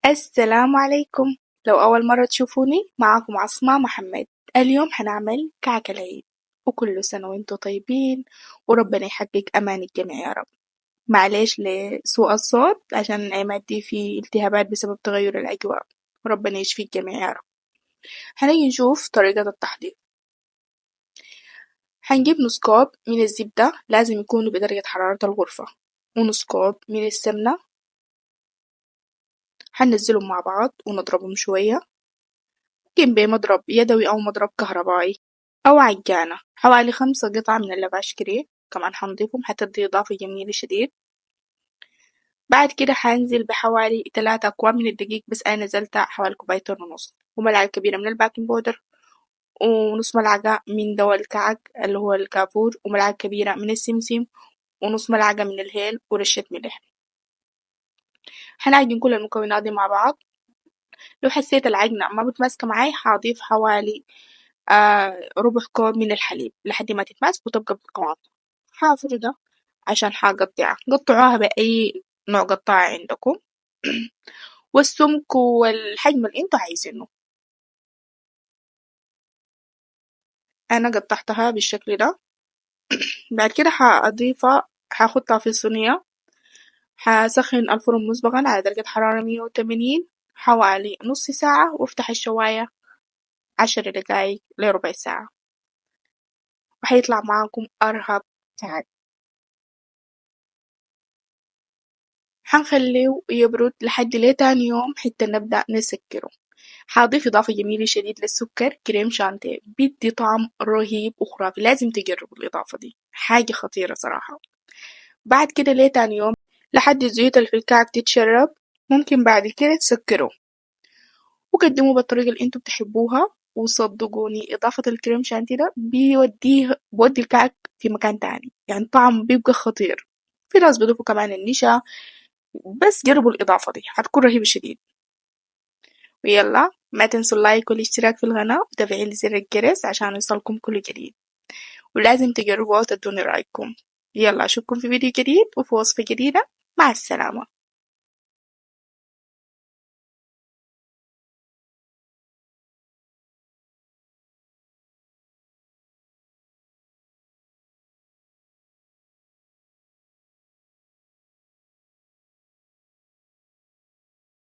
السلام عليكم. لو أول مرة تشوفوني معاكم عصمة محمد. اليوم حنعمل كعك العيد، وكل سنة وانتم طيبين وربنا يحقق أمان الجميع يا رب. معليش لسوء الصوت عشان عماد دي في التهابات بسبب تغير الأجواء، وربنا يشفي الجميع يا رب. هنيجي نشوف طريقة التحضير. هنجيب نص كوب من الزبدة، لازم يكونوا بدرجة حرارة الغرفة، ونص كوب من السمنة. هننزلهم مع بعض ونضربهم شوية، ممكن بمضرب يدوي أو مضرب كهربائي أو عجانة. حوالي 5 قطع من اللافاش كريم كمان حنضيفهم حتدي إضافة جميلة شديد. بعد كده حنزل بحوالي 3 أكواب من الدقيق، بس أنا نزلتها حوالي كوبايتين ونص، وملعقة كبيرة من الباكنج بودر، ونص ملعقة من دواء الكعك اللي هو الكافور، وملعقة كبيرة من السمسم، ونص ملعقة من الهيل، ورشة ملح. هنعجن كل المكونات دي مع بعض. لو حسيت العجنة ما متماسكة معاي هضيف حوالي ربع كوب من الحليب لحد ما تتماسك وتبقى بالقوام. حافردها عشان حقطعها، قطعوها بأي نوع قطاعة عندكم والسمك والحجم اللي انتوا عايزينه. انا قطعتها بالشكل ده. بعد كده هضيفها، هاخدها في صينية، هسخن الفرن مسبقا على درجة حرارة 180 حوالي نص ساعة، وافتح الشواية 10 دقايق لربع ساعة، وهيطلع معاكم أرهب كعك. حنخليه يبرد لحد ليه تاني يوم حتى نبدأ نسكره. حاضيف إضافة جميلة شديد للسكر كريم شانتيه، بيدي طعم رهيب وخرافي، لازم تجربوا الإضافة دي، حاجة خطيرة صراحة. بعد كده ليه تاني يوم لحد الزيوت اللي في الكعك تتشرب، ممكن بعد كده تسكروه وقدموه بالطريقة اللي انتوا بتحبوها. وصدقوني إضافة الكريم شانتي ده بيودي الكعك في مكان تاني، يعني طعم بيبقى خطير. في ناس بيضيفوا كمان النشا، بس جربوا الإضافة دي هتكون رهيبة شديد. ويلا ما تنسوا اللايك والاشتراك في القناة وتفعيل زر الجرس عشان يوصلكم كل جديد، ولازم تجربوا وتدوني رأيكم. يلا أشوفكم في فيديو جديد وفي وصفة جديدة. مع السلامة.